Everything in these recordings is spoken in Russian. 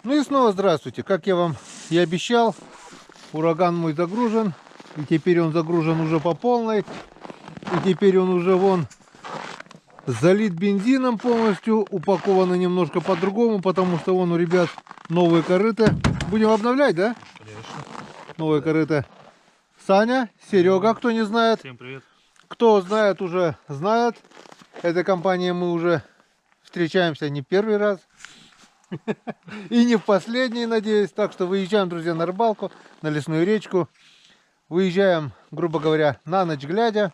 Ну и снова здравствуйте. Как я вам и обещал, ураган мой загружен. И теперь он загружен уже по полной. И теперь он уже вон залит бензином полностью. Упаковано немножко по-другому, потому что вон у ребят новые корыта. Будем обновлять, да? Конечно. Новые корыта. Саня, Серега, кто не знает. Всем привет. Кто знает, уже знает. Этой компанией мы уже встречаемся не первый раз. И не в последний, надеюсь. Так что выезжаем, друзья, на рыбалку, на лесную речку. Выезжаем, грубо говоря, на ночь глядя.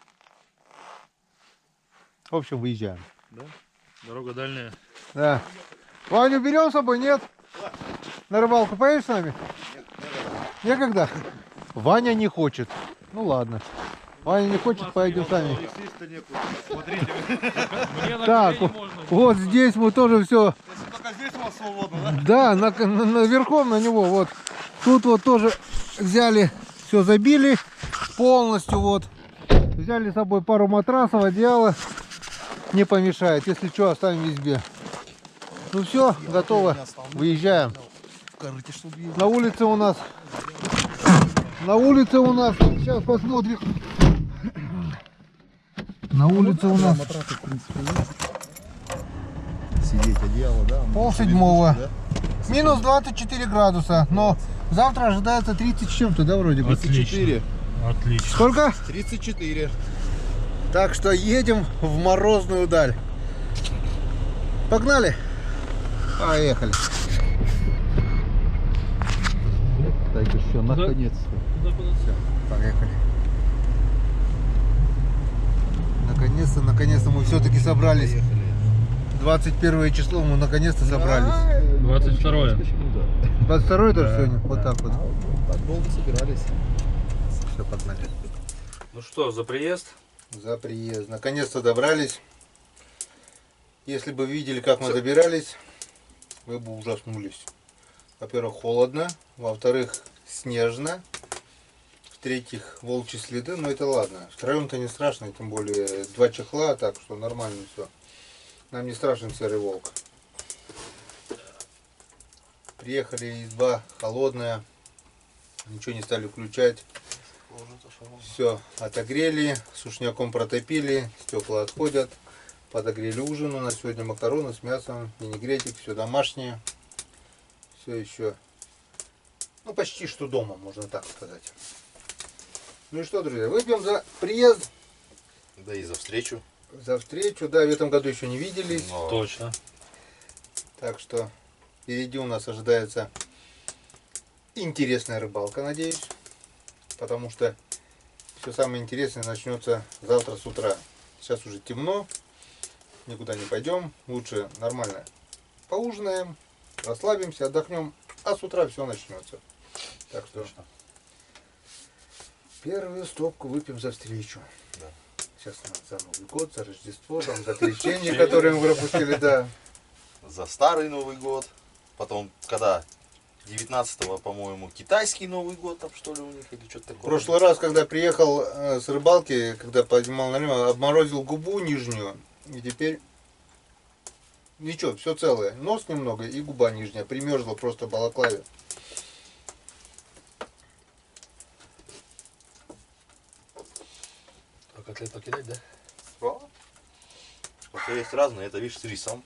В общем, выезжаем. Да? Дорога дальняя. Да. Ваню берем с собой, нет? На рыбалку поедешь с нами? Некогда. Ваня не хочет. Ну ладно. Ваня не хочет, поедем сами. Так, вот здесь мы тоже все. Только здесь у вас свободно, Да, да? наверхом на него вот. Тут вот тоже взяли, все забили полностью вот. Взяли с собой пару матрасов, одеяло. Не помешает. Если что, оставим в избе. Ну все, готово. Выезжаем. На улице у нас. Сейчас посмотрим. На улице у нас Матрасы, в принципе, есть. Сидеть, одеяло, да? полседьмого. Минус 24 градуса. Но завтра ожидается 30 с чем-то, да, вроде бы? 34. Отлично. Сколько? 34. Так что едем в морозную даль. Погнали. Поехали. Так еще, наконец-то. Все, поехали. Наконец-то мы все-таки собрались. 21 число мы наконец-то собрались. 22-е. 22 тоже Да, сегодня? Вот так вот. Так долго собирались. Все, погнали. Ну что, за приезд? За приезд. Наконец-то добрались. Если бы видели, как мы добирались, вы бы ужаснулись. Во-первых, холодно. Во-вторых, снежно. В-третьих, волчьи следы. Но это ладно. Втроем-то не страшно. Тем более 2 чехла. Так что нормально все. Нам не страшен серый волк. Приехали, изба холодная. Ничего не стали включать. Все отогрели, сушняком протопили, стекла отходят. Подогрели ужин. У нас сегодня макароны с мясом, винегретик, все домашнее. Все еще, ну почти что дома, можно так сказать. Ну и что, друзья, выпьем за приезд, Да и за встречу. за встречу. Да, в этом году еще не виделись. Но Точно. Так что впереди у нас ожидается интересная рыбалка, надеюсь. Потому что все самое интересное начнется завтра с утра. Сейчас уже темно, никуда не пойдем. Лучше нормально поужинаем, расслабимся, отдохнем, а с утра все начнется. Так что первую стопку выпьем за встречу. Да. Сейчас за Новый год, за Рождество, там, за крещение, которое мы пропустили, да. за старый Новый год. Потом, когда 19-го, по-моему, китайский Новый год, там что ли у них, или что-то В такое. прошлый раз, когда приехал с рыбалки, когда поднимал на лимон, обморозил губу нижнюю, и теперь ничего, все целое. Нос немного и губа нижняя, примерзла просто в балаклаве. А котлет покидать, да? Просто есть разные, это видишь с рисом.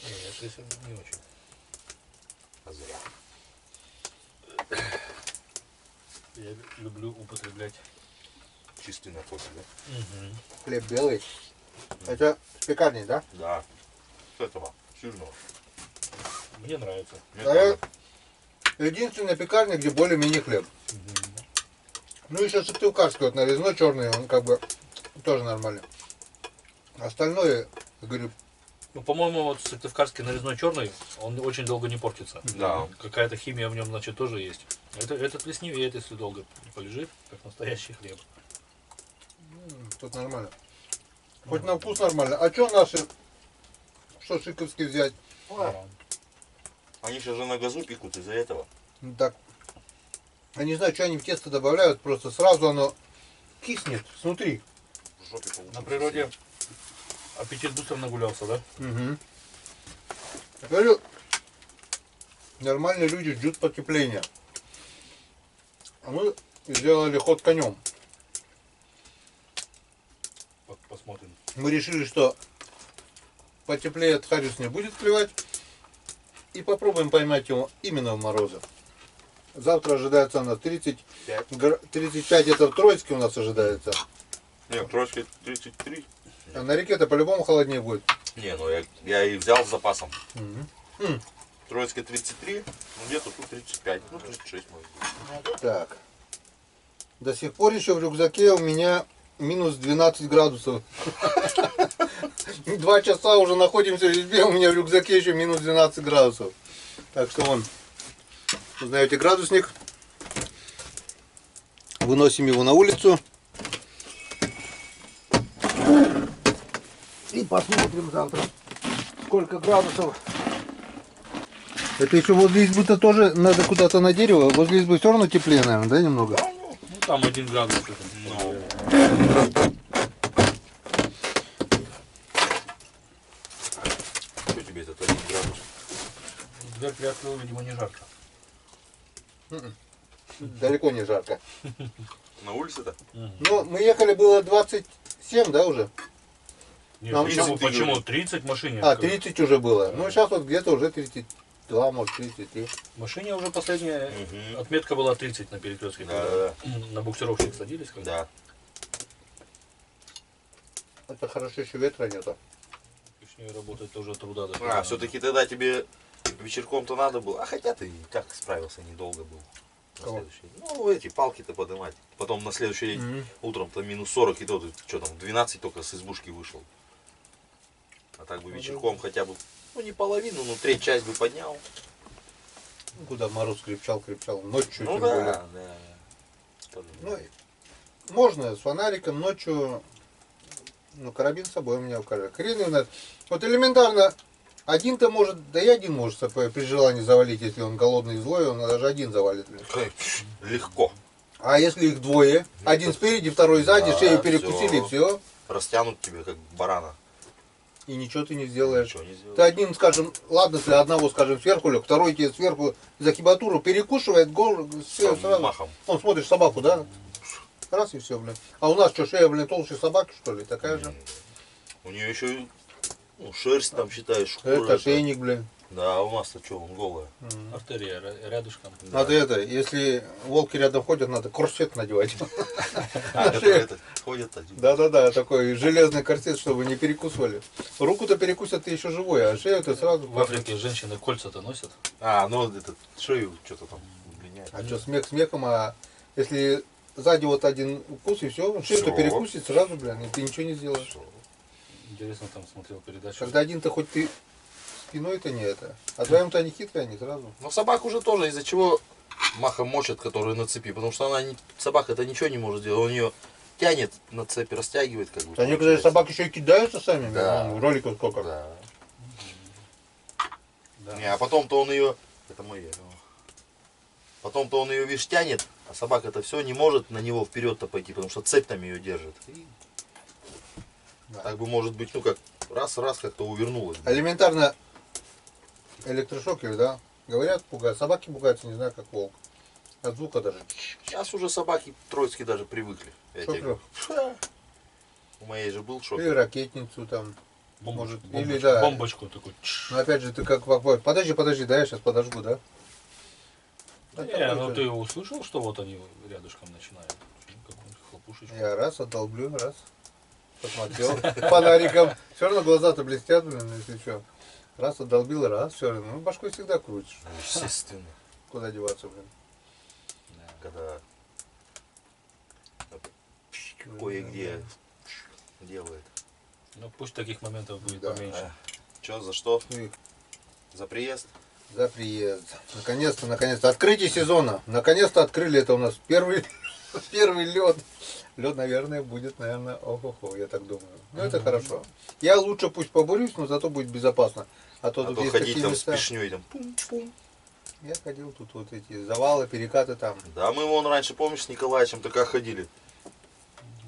Нет, если не очень. А зря. Я люблю употреблять. Чистый на кофе, да? Хлеб белый. Это с пекарни, да? Да. С этого, сырного. Мне нравится. Мне А тоже. единственная пекарня, где более-менее хлеб. Ну еще Сыктывкарский, вот нарезной черный, он как бы тоже нормально. Остальное, я говорю, Ну, по-моему, вот сыктывкарский нарезной черный, он очень долго не портится. Да. Какая-то химия в нем, значит, тоже есть. Этот плесневеет, если долго полежит, как настоящий хлеб. тут нормально. Хоть на вкус нормально. А что наши, что шиковские взять? Они сейчас же на газу пекут из-за этого. Ну, так, я не знаю, что они в тесто добавляют, просто сразу оно киснет снутри. В жопе получится. На природе аппетит быстро нагулялся, да? Угу. Я говорю, нормальные люди ждут потепления. А мы сделали ход конем. Посмотрим. Мы решили, что потеплее Хариус не будет клевать. И попробуем поймать его именно в морозы. Завтра ожидается у нас 35, это в Троицке у нас ожидается. Нет, трошки 33. А на реке-то по-любому холоднее будет. Не, ну я и взял с запасом. Мгм. Троицкая 33, ну где-то тут 35, ну 36 может быть. Так. До сих пор еще в рюкзаке у меня минус 12 градусов. 2 часа уже находимся в избе, у меня в рюкзаке еще минус 12 градусов. Так что вон, узнаете градусник. Выносим его на улицу. И посмотрим завтра, сколько градусов. Это еще возле избы-то тоже надо куда-то на дерево. Возле избы все равно теплее, наверное, да, немного? Ну там 1 градус. Ну. Что тебе этот 1 градус? Дверь приоткрыл, видимо, не жарко. Далеко не жарко. На улице-то? Ну, мы ехали, было 27, да, уже? Нет, Нам почему 30 в машине? А, 30 уже было. Ну, сейчас вот где-то уже 32, может, 33. В машине уже последняя Угу. отметка была 30 на перекрестке. Да, когда да, на буксировщик садились. Когда. да. Это хорошо, еще ветра нету. С ней работать тоже труда. А, все-таки тогда тебе вечерком-то надо было. А хотя ты и так справился, недолго был. На Кого? следующий день. Ну, эти палки-то поднимать. Потом на следующий день Мгм. утром-то минус 40, и то ты что там, 12 только с избушки вышел. А так бы вечерком хотя бы, ну не половину, но треть часть бы поднял. Ну, куда мороз крепчал, ночью Ну тем да, более. да. Тоже Ну, не можно с фонариком ночью, ну, карабин с собой у меня в карабине. Хрен его знает. Вот элементарно, один-то может, да и один может при желании завалить, если он голодный и злой, он даже один завалит. легко. А если их двое, один спереди, второй сзади, Да, шею перекусили, и все, Растянут тебе как барана. и ничего ты не сделаешь. Ничего не сделаешь. Ты одним, скажем, ладно, если одного, скажем, сверху лег, второй тебе сверху за хибатуру перекушивает, гол, все, Сам сразу. махом. Он смотришь собаку, да? Раз и все, блин. А у нас что, шея, блин, толще собаки, что ли? Такая же? У нее еще и ну, шерсть там, считаешь, шкура. Это ошейник, блин. Да, а у нас-то что, он голая. Артерия рядышком. Да. Надо это, если волки рядом ходят, надо корсет надевать. А, которые это, ходят так. Да-да-да, такой железный корсет, чтобы не перекусывали. Руку-то перекусят, ты еще живой, а шею ты сразу... В Африке женщины кольца-то носят. А, ну этот шею что-то там удлиняет. А что, смех смехом, а если сзади вот один укус и все, шею-то Всё. перекусит сразу, блин, и ты ничего не сделаешь. Интересно, там смотрел передачу. Когда один-то хоть ты спиной-то не это, а вдвоем-то они хитрые, они сразу. Но собак уже тоже из-за чего махом мочат, которую на цепи, потому что она собака-то ничего не может делать, он ее тянет на цепи, растягивает как бы. А некоторые собаки еще и кидаются сами, Да. блин, роликов сколько. Да. Да. Не, а потом-то он ее, это мое, потом-то он ее, видишь, тянет, а собака-то все не может на него вперед-то пойти, потому что цепь там ее держит. И Да. так бы может быть, ну как, раз как-то увернулась. Элементарно электрошокер, да? Говорят, пугают. Собаки пугаются, не знаю, как волк. От звука даже. Сейчас уже собаки троицкие даже привыкли. Я тебе Шокеров. говорю. У моей же был Или шокер. ракетницу там. Бомбочку, Может, или да. бомбочку такую. Но опять же, ты как... Подожди, да, я сейчас подожгу, да? Да Да, не, такой ну же. ты услышал, что вот они рядышком начинают? Какую-нибудь хлопушечку. Я раз отдолблю, раз. Посмотрел фонариком. Все равно глаза-то блестят, блин, если что. Раз отдолбил, раз, все равно. Ну, башкой всегда крутишь. Ну, естественно. Куда деваться, блин. Когда кое-где делает. Ну пусть таких моментов будет Да. поменьше. Че, за что? Ну и За приезд? за приезд. Наконец-то. Открытие сезона. Наконец-то открыли. Это у нас первый лед. Лед, наверное, будет, ох-охо, я так думаю. Ну, это хорошо. Я лучше пусть поборюсь, но зато будет безопасно. А то А тут то есть ходить такие там места. с пешней там. Пум-пум. Я ходил, тут вот эти завалы, перекаты там. Да, мы вон раньше, помнишь, с Николаевичем такая ходили.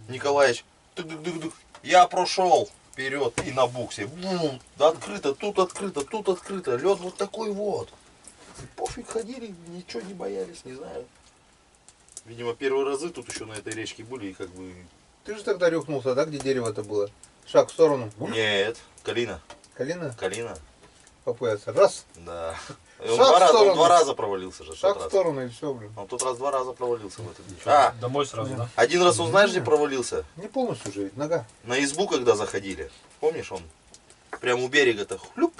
Николаевич, тык-дык-дык-дык. Я прошел вперед и на буксе. Бум. Да открыто, тут открыто, тут открыто. Лед вот такой вот. Пофиг, ходили, ничего не боялись, не знаю. Видимо, первые разы тут еще на этой речке были и как бы... Ты же тогда рюхнулся, да, где дерево-то было? Шаг в сторону. Нет, Калина. Калина? Калина. По поясу. Раз. Да. И Шаг он в сторону. 2 раза провалился же. Шаг тот в раз. сторону и все, блин. Он тот раз 2 раза провалился в этот. Чё, домой сразу, да? Один раз он знаешь, где провалился? Не полностью же ведь, нога. На избу, когда заходили. Помнишь, он прямо у берега-то хлюп.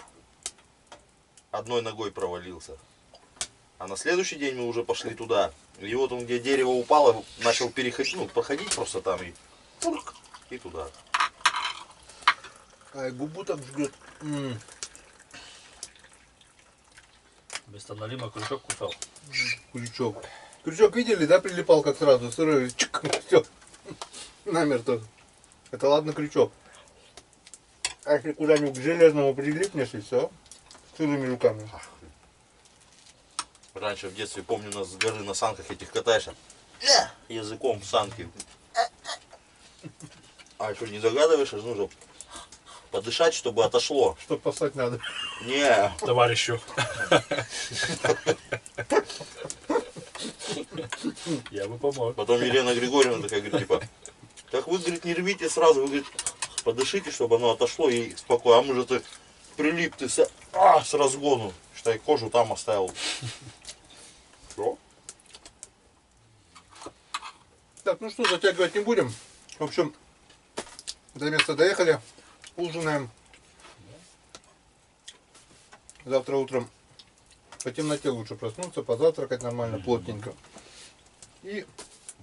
Одной ногой провалился. А на следующий день мы уже пошли туда. И вот он, где дерево упало, начал переходить, ну, проходить просто там и пульк, и туда. Ай, губу так жгет. Вместо налима крючок кусал. Крючок. Крючок видели, да, прилипал как сразу, сырой, чик, все, намертво. Это ладно крючок. А если куда-нибудь к железному прилипнешь и все, сырыми руками. Раньше в детстве, помню, нас с горы на санках этих катаешься. Языком в санки. А что, не догадываешься, нужно подышать, чтобы отошло. Что послать надо. Не. Товарищу. Я бы помог. Потом Елена Григорьевна такая говорит, типа, так вы, говорит, не рвите сразу, вы, говорит, подышите, чтобы оно отошло и спокойно. А мы же ты прилип, ты с разгону. Считай, кожу там оставил. Все. Так, ну что, затягивать не будем. В общем, до места доехали. Ужинаем. Завтра утром по темноте лучше проснуться, позавтракать нормально, плотненько. И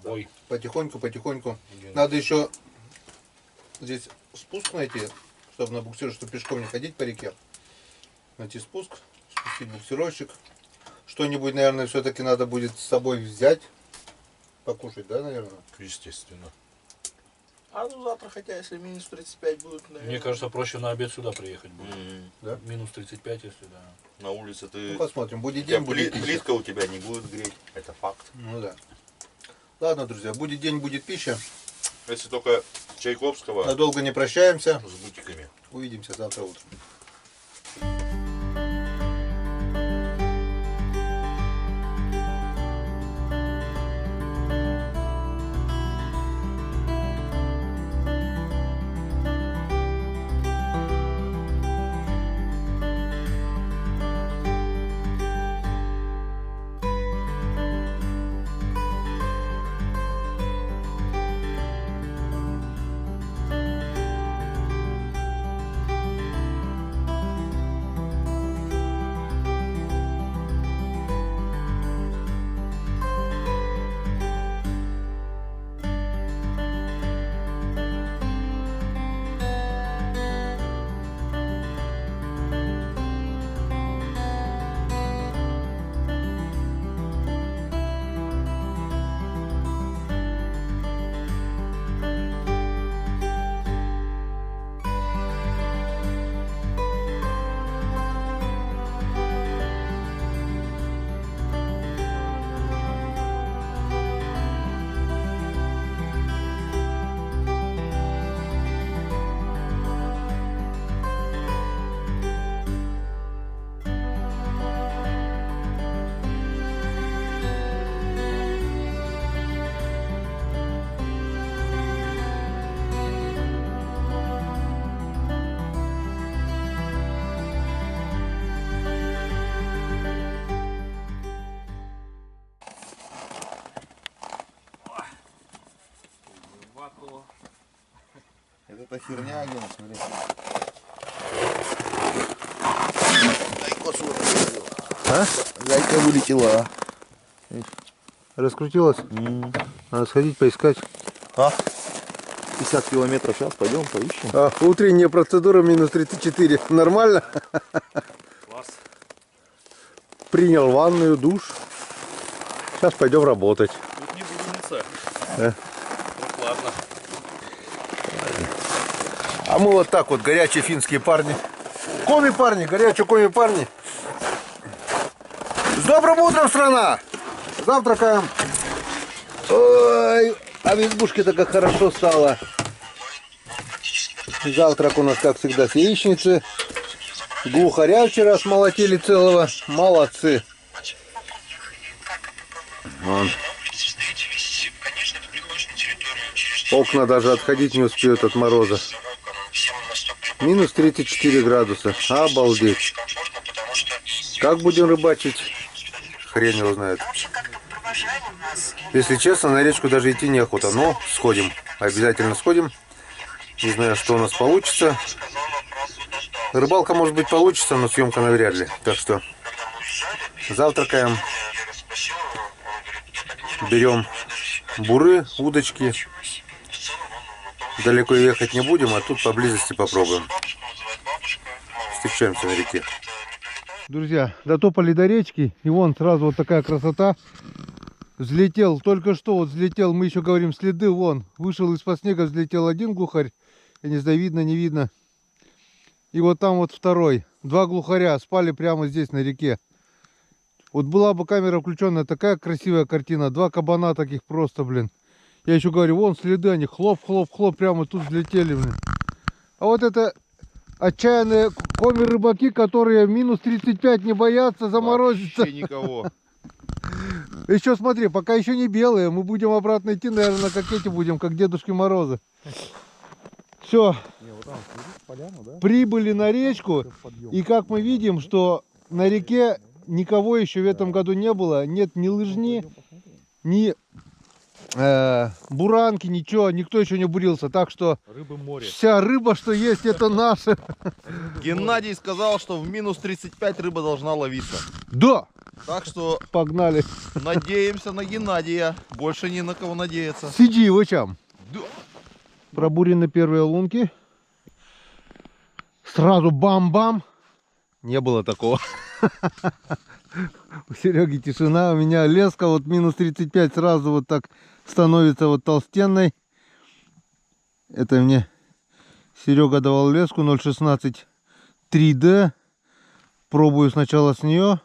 Бой. потихоньку. Надо еще здесь спуск найти, чтобы на буксире, чтобы пешком не ходить по реке. Найти спуск, спустить буксировщик. Что-нибудь, наверное, все-таки надо будет с собой взять. Покушать, да, наверное? Естественно. А ну завтра, хотя если минус 35 будет, наверное. Мне кажется, проще на обед сюда приехать будет. Да? Минус 35, если да. На улице ты... Ну, посмотрим. Будет у тебя день, будет пища. плитка у тебя не будет греть. Это факт. Ну да. Ладно, друзья, будет день, будет пища. Если только Чайковского Надолго не прощаемся. с бутиками. Увидимся завтра утром. Это херня, Алена, смотри. Зайка вылетела. А? Зайка вылетела. Раскрутилась? Надо сходить поискать. А? 50 километров сейчас, пойдем поищем. Утренняя процедура минус 34. Нормально? Класс. Принял ванную, душ. Сейчас пойдем работать. Тут не буду мыться. Ладно. А мы вот так вот, горячие финские парни. Коми парни, горячие коми парни. С добрым утром, страна! Завтракаем. Ой, а в избушке-то как хорошо стало. Завтрак у нас, как всегда, с яичницы. Глухаря вчера смолотили целого. Молодцы. Вон. Окна даже отходить не успеют от мороза. Минус 34 градуса. Обалдеть. Как будем рыбачить? Хрен его знает. Если честно, на речку даже идти неохота. Но сходим. Обязательно сходим. Не знаю, что у нас получится. Рыбалка, может быть, получится, но съемка навряд ли. Так что завтракаем. Берем буры, удочки. Далеко ехать не будем, а тут поблизости попробуем. Встречаемся на реке. Друзья, дотопали до речки, и вон сразу вот такая красота. Взлетел, только что вот взлетел, мы еще говорим следы, вон. Вышел из-под снега, взлетел один глухарь. Я не знаю, видно, не видно. И вот там вот второй. Два глухаря спали прямо здесь на реке. Вот была бы камера включенная, такая красивая картина. Два кабана таких просто, блин. Я еще говорю, вон следы, они хлоп-хлоп-хлоп прямо тут взлетели, блин. А вот это отчаянные коми-рыбаки, которые минус 35 не боятся заморозиться. Вообще никого. Еще смотри, пока еще не белые, мы будем обратно идти, наверное, как эти будем, как Дедушки Морозы. Все, прибыли на речку, и как мы видим, что на реке никого еще в этом году не было. Нет ни лыжни, ни буранки, ничего, никто еще не бурился. Так что Рыбы море. вся рыба, что есть, это наша. Геннадий сказал, что в минус 35 рыба должна ловиться. Да, Так что погнали. надеемся на Геннадия. Больше ни на кого надеяться. Сиди, вычам. Да. Пробурены первые лунки. Сразу бам-бам. Не было такого. У Сереги тишина, у меня леска вот минус 35 сразу вот так становится вот толстенной. Это мне Серега давал леску 0,16 3D. Пробую сначала с нее.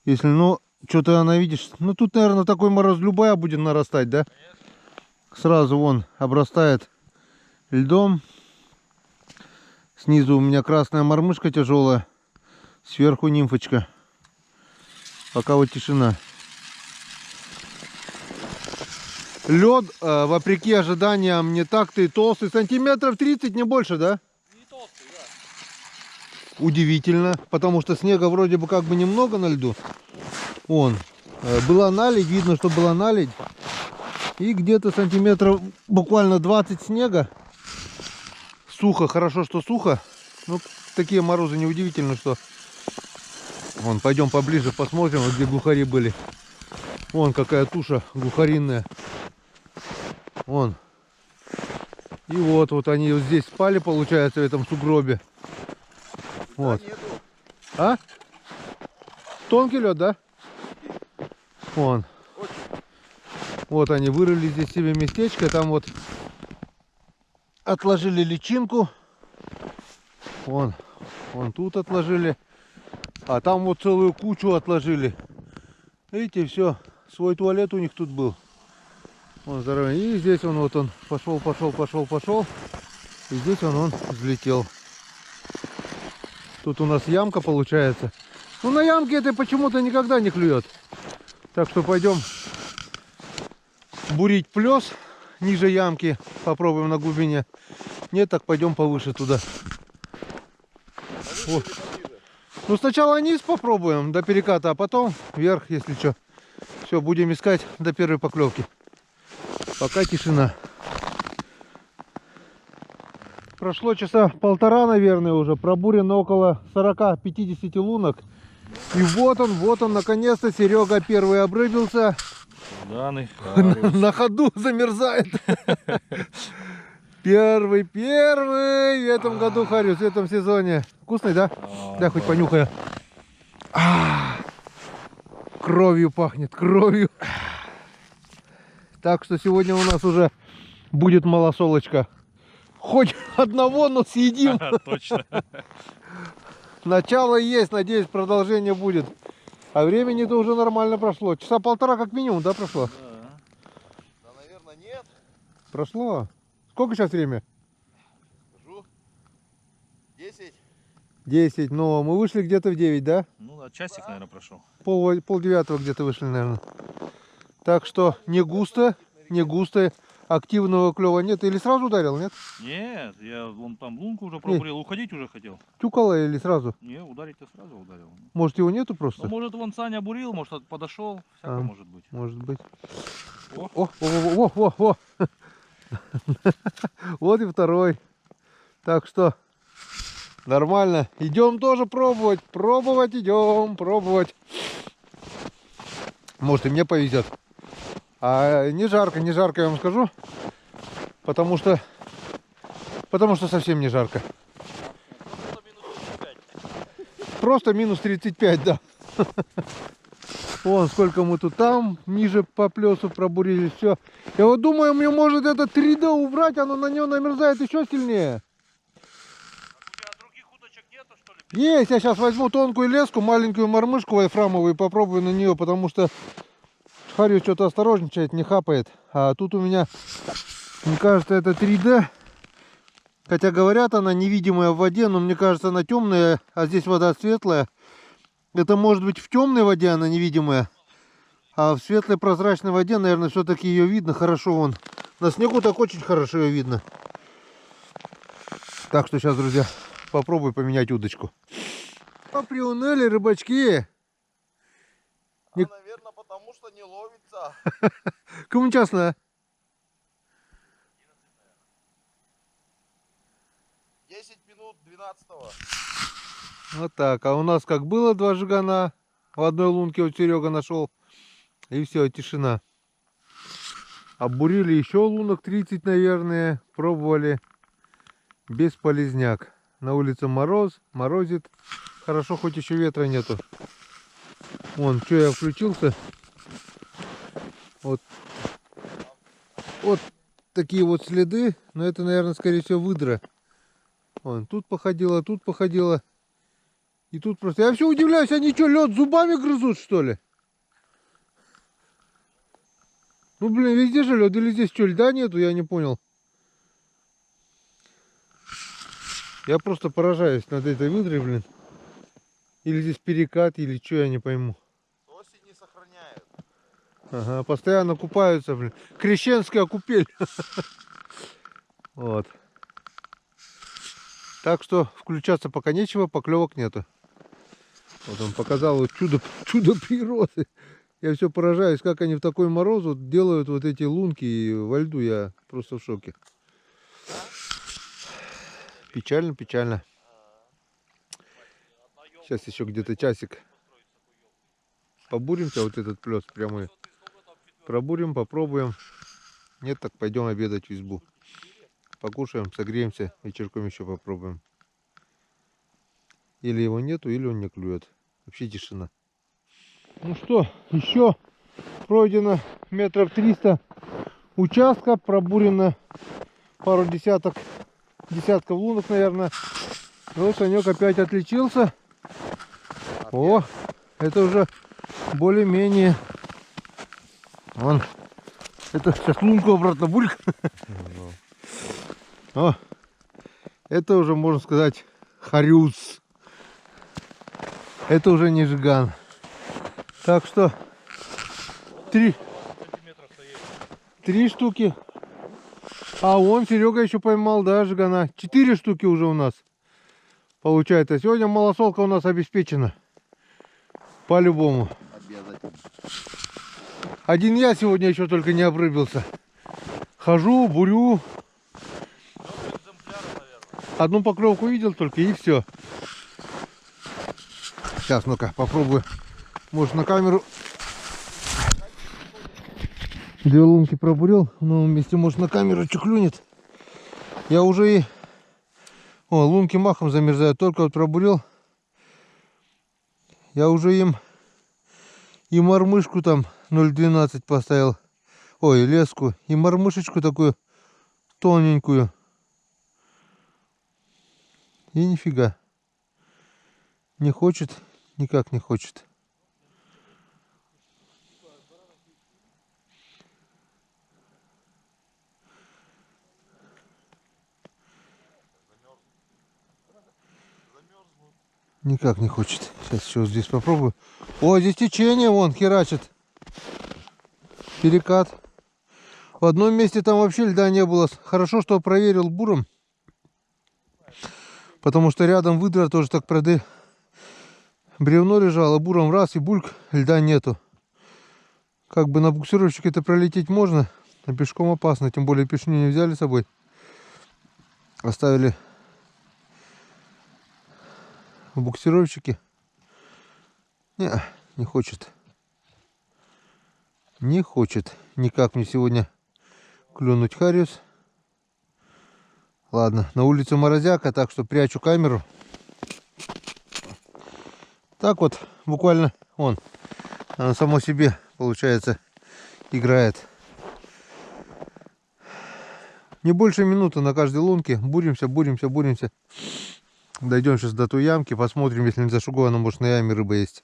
Если, ну, что-то она, видишь, ну тут, наверное, такой мороз любая будет нарастать, да? Сразу вон обрастает льдом. Снизу у меня красная мормышка тяжелая. Сверху нимфочка. Пока вот тишина. Лед, вопреки ожиданиям, не так-то и толстый. Сантиметров 30, не больше, да? Не толстый, да. Удивительно, потому что снега вроде бы как бы немного на льду. Вон, была наледь, видно, что была наледь. И где-то сантиметров буквально 20 снега. Сухо, хорошо, что сухо. Ну, такие морозы неудивительно, что... Вон, пойдем поближе посмотрим, вот где глухари были. Вон какая туша глухаринная. Вон. И вот они вот здесь спали, получается, в этом сугробе. Вот. А? Тонкий лед, да? Вон. Вот они вырыли здесь себе местечко. Там вот отложили личинку. Вон тут отложили. А там вот целую кучу отложили. Видите, все. Свой туалет у них тут был. Вон здоровый. И здесь он вот он пошел. И здесь он взлетел. Тут у нас ямка получается. Ну на ямке это почему-то никогда не клюет. Так что пойдем бурить плес ниже ямки. Попробуем на глубине. Нет, так пойдем повыше туда. Вот. Ну сначала низ попробуем до переката, а потом вверх, если что. Все, будем искать до первой поклевки. Пока тишина. Прошло часа полтора, наверное, уже. Пробурено около 40-50 лунок. И вот он, наконец-то Серега первый обрыбился. На ходу замерзает. Первый в этом году харюс, в этом сезоне. Вкусный, да? Да, хоть понюхаю. Кровью пахнет, кровью. Так что сегодня у нас уже будет малосолочка. Хоть одного, но съедим. Точно. Начало есть, надеюсь, продолжение будет. А времени-то уже нормально прошло. Часа полтора как минимум, да, прошло? Да, наверное, нет. Прошло. Сколько сейчас время? Скажу. 10. 10. Но мы вышли где-то в 9, да? Ну да, часик, наверное, прошел. Пол девятого где-то вышли, наверное. Так что не густо, не густо. Активного клёва нет. Или сразу ударил, нет? Нет, я вон там лунку уже пробурил, уходить уже хотел. Тюкало или сразу? Не, ударить-то сразу ударил. Может его нету Ну, просто? может вон Саня бурил, может подошел, всякое А, может быть. Может быть. О. О. Вот и второй. Так что нормально. Идем тоже пробовать. Пробовать идем, пробовать. Может и мне повезет. А не жарко, я вам скажу. Потому что совсем не жарко. Просто минус 35, да. Вон сколько мы тут там ниже по плесу пробурили. Все. Я вот думаю, мне может это 3D убрать, оно на него намерзает еще сильнее. А других удочек нету, что ли? Есть, я сейчас возьму тонкую леску, маленькую мормышку вольфрамовую и попробую на нее, потому что Харю что-то осторожничает, не хапает. А тут у меня, мне кажется, это 3D. Хотя говорят, она невидимая в воде, но мне кажется, она темная, а здесь вода светлая. Это может быть в темной воде она невидимая, а в светлой прозрачной воде, наверное, все-таки ее видно хорошо. Вон на снегу так очень хорошо ее видно. Так что сейчас, друзья, попробую поменять удочку. Приуныли рыбачки. Наверное, потому что не ловится. Кому честно? 10 минут 12-го. Вот так. А у нас как было 2 жигана. В одной лунке вот Серега нашел. И все, тишина. Обурили еще лунок 30, наверное. Пробовали. Бесполезняк. На улице мороз. Морозит. Хорошо, хоть еще ветра нету. Вон, что я включился. Вот такие вот следы. Но это, наверное, скорее всего, выдра. Вон, тут походила, тут походила. И тут просто... Я все удивляюсь, они что, лед зубами грызут, что ли? Ну, блин, везде же лед. Или здесь что, льда нету, я не понял. Я просто поражаюсь над этой выдрой, блин. Или здесь перекат, или что, я не пойму. Осень не сохраняет. Ага, постоянно купаются, блин. Крещенская купель. Вот. Так что включаться пока нечего, поклевок нету. Вот он показал вот чудо природы. Я все поражаюсь, как они в такой мороз вот делают вот эти лунки и во льду. Я просто в шоке. Печально, печально. Сейчас еще где-то часик побуримся, вот этот плес прямой. Пробурим, попробуем. Нет, так пойдем обедать в избу. Покушаем, согреемся, вечерком еще попробуем. Или его нету, или он не клюет. Вообще тишина. Ну что, еще пройдено метров 300 участка, пробурено пару десятков лунок, наверное. Вот Санек опять отличился. О, это уже более-менее. Вон, это сейчас лунку обратно бульк. О, это уже, можно сказать, харюс. Это уже не жиган. Так что 3 штуки. А вон Серега еще поймал, да, жигана. 4 штуки уже у нас. Получается, сегодня малосолка у нас обеспечена. По-любому. Один я сегодня еще только не обрыбился. Хожу, бурю. Одну поклевку видел только, и все. Сейчас, ну-ка, попробую. Может, на камеру. 2 лунки пробурил. В новом месте, может, на камеру чехлюнет. Я уже и... О, лунки махом замерзают. Только вот пробурил. Я уже им и мормышку там 0,12 поставил. Ой, леску. И мормышечку такую тоненькую. И нифига. Не хочет. Никак не хочет. Никак не хочет. Сейчас еще здесь попробую. О, здесь течение вон херачит. перекат. В одном месте там вообще льда не было. Хорошо, что проверил буром. Потому что рядом выдра тоже так бревно лежало, буром раз и бульк, льда нету. Как бы на буксировщике это пролететь можно, а пешком опасно. Тем более пешню не взяли с собой. Оставили в буксировщике. Не хочет. Не хочет никак мне сегодня клюнуть хариус. Ладно, на улице морозяка, так что прячу камеру. Так вот, буквально она само себе, получается, играет. Не больше минуты на каждой лунке. Буримся. Дойдем сейчас до той ямки, посмотрим, если не зашуговано, может на яме рыба есть.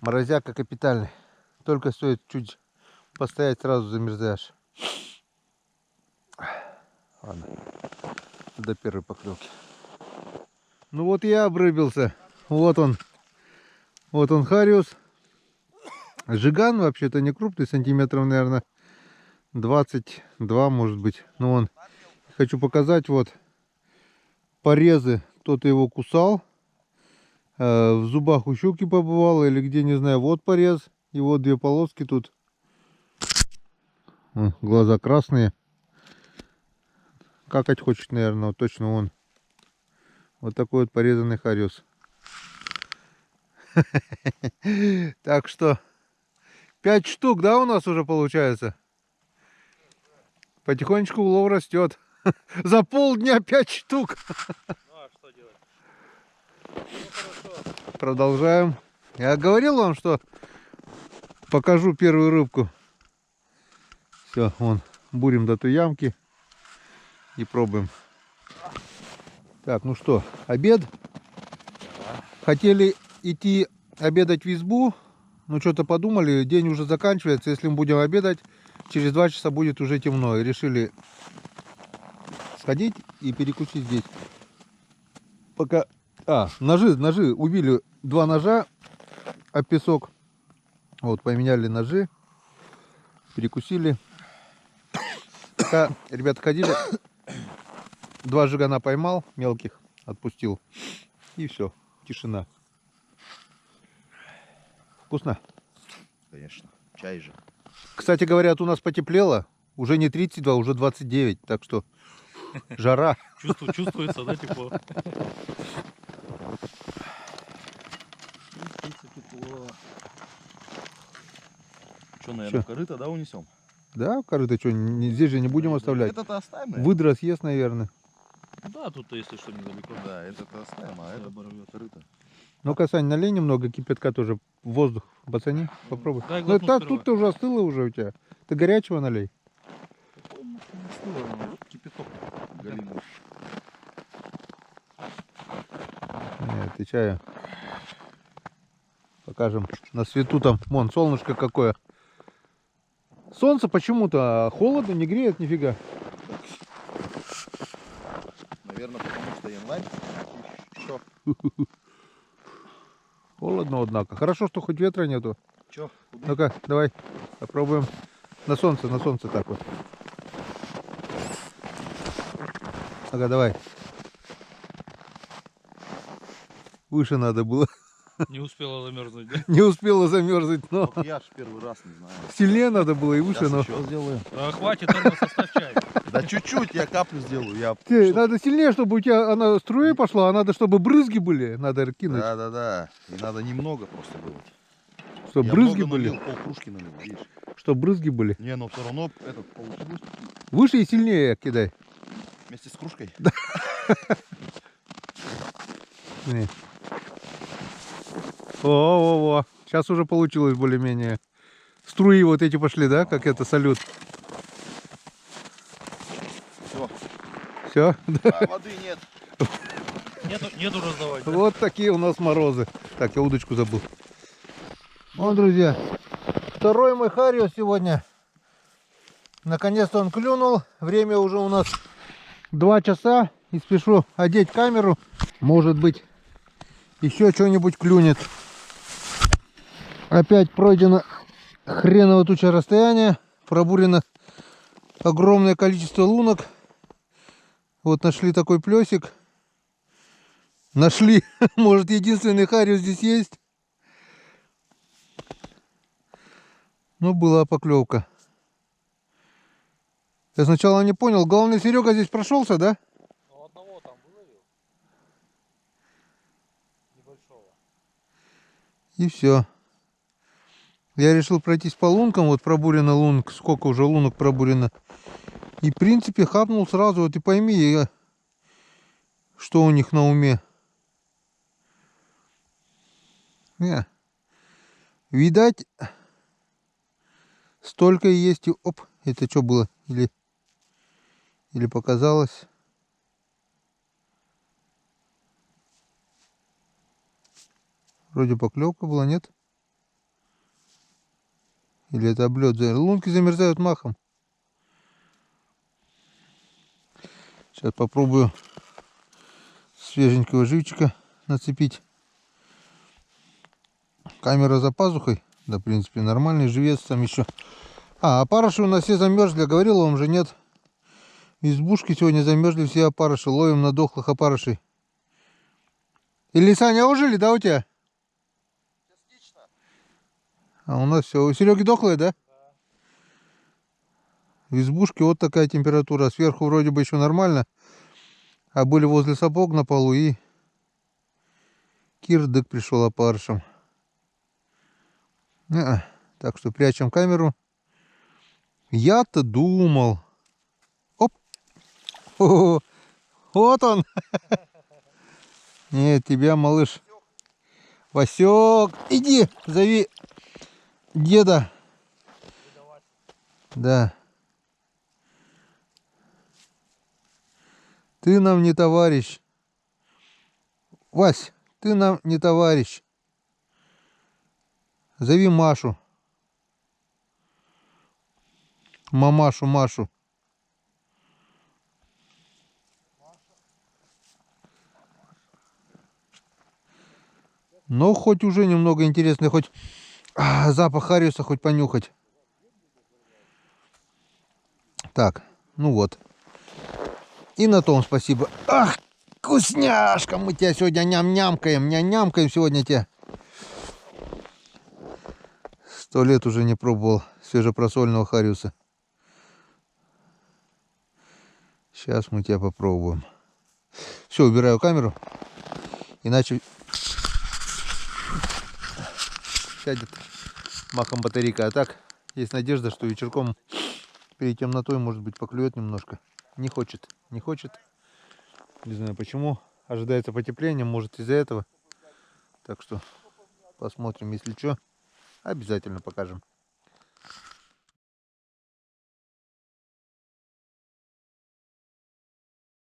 Морозяка капитальный. Только стоит чуть постоять, сразу замерзаешь. Ладно, до первой поклевки. Ну вот я обрыбился. Вот он хариус. Жиган вообще-то не крупный, сантиметров, наверное, 22, может быть. Но хочу показать, вот порезы. Кто-то его кусал. В зубах у щуки побывало или где, не знаю. Вот порез. И вот две полоски тут. Глаза красные. Какать хочет, наверное, вот точно он. Вот такой вот порезанный хариус. Так что 5 штук, да, у нас уже получается? Потихонечку улов растет. За полдня 5 штук. Ну а что делать? Ну хорошо. Продолжаем. Я говорил вам, что покажу первую рыбку. Все, бурим до той ямки и пробуем. Так, ну что, обед. Хотели идти обедать в избу, но что-то подумали, день уже заканчивается. Если мы будем обедать, через 2 часа будет уже темно. И решили сходить и перекусить здесь. Пока... ножи. Убили 2 ножа об песок. Вот, поменяли ножи. Перекусили. Пока ребята ходили, 2 жигана поймал, мелких, отпустил. И все, тишина. Вкусно? Конечно, чай же. Кстати, говорят, у нас потеплело. Уже не 32, уже 29. Так что жара. Чувствуется, да, тепло? Что, наверное, корыто, да, унесем? Да, корыто, что, здесь же не будем оставлять. Это оставим, наверное. Выдра съест, наверное. Да, тут-то, если что, недалеко. Да, это оставим, а это корыто. Ну-ка, Сань, налей немного кипятка тоже. В воздух, пацани, попробуй. Дай Ну глотнуть так, сперва. тут-то уже остыло уже у тебя. Ты горячего налей. Кипяток галимый. Нет, ты чая. Покажем. На свету там, вон, солнышко какое. Солнце почему-то холодно, не греет нифига. Наверное, потому что январь. Что? Холодно, однако. Хорошо, что хоть ветра нету. Че? Ну-ка, давай попробуем. На солнце так вот. Ну-ка, давай. Выше надо было. Не успела замерзнуть, да? Не успела замерзнуть, но Вот я ж первый раз не знаю. сильнее надо было и выше, Сейчас но... еще сделаю. А, хватит, термос оставь чай. Да чуть-чуть, я каплю сделаю. Надо сильнее, чтобы у тебя она струей пошла, а надо, чтобы брызги были. Надо кинуть, Да. И надо немного просто было. чтобы Я брызги много были. налил, полкружки налил, видишь? Чтобы брызги были. Не, но все равно этот получилось Выше и сильнее кидай. вместе с кружкой. Не. О. Сейчас уже получилось более-менее. Струи вот эти пошли, да? Как это, салют. Все. Все? А воды нет. Нету раздавать, да? Вот такие у нас морозы. Так, я удочку забыл. Вот, друзья, второй мой хариус сегодня. Наконец-то он клюнул. Время уже у нас 2 часа. И спешу одеть камеру. Может быть, еще что-нибудь клюнет. Опять пройдено хреново туча расстояние. Пробурено огромное количество лунок. Вот нашли такой плесик. Нашли. Может, единственный хариус здесь есть. Ну, была поклевка. Я сначала не понял. Главное, Серега здесь прошелся, да? Ну, одного там выловил. Небольшого. И все. Я решил пройтись по лункам. Вот пробурено лунок. Сколько уже лунок пробурено. И, в принципе, хапнул сразу. Вот и пойми, что у них на уме. Не. Видать, столько и есть. Оп, это что было? Или показалось? Вроде поклевка была, нет? Или это облет? Лунки замерзают махом. Сейчас попробую свеженького живчика нацепить. Камера за пазухой. Да, в принципе, нормальный живец там еще. А опарыши у нас все замерзли. Я говорил вам же, нет. Избушки сегодня замерзли все опарыши. Ловим на дохлых опарышей. Или, Саня, ужили, да, у тебя? А у нас все. У Сереги дохлые, да? В избушке вот такая температура. Сверху вроде бы еще нормально. А были возле сапог на полу и кирдык пришел опарышем. Так что прячем камеру. Я-то думал. Оп. О, вот он. Нет, тебя, малыш. Васек. Иди, зови деда. Да. Ты нам не товарищ. Вась, ты нам не товарищ. Зови Машу. Мамашу, Машу. Но хоть уже немного интересно, хоть запах хариуса хоть понюхать. Так, ну вот. И на том спасибо. Ах, вкусняшка! Мы тебя сегодня ням-нямкаем. Ням-нямкаем сегодня тебя. 100 лет уже не пробовал свежепросольного хариуса. Сейчас мы тебя попробуем. Все, убираю камеру. Иначе сядет махом батарейка. А так, есть надежда, что вечерком перед темнотой, может быть, поклюет немножко. Не хочет, не хочет. Не знаю почему. Ожидается потепление, может, из-за этого. Так что посмотрим, если что, обязательно покажем.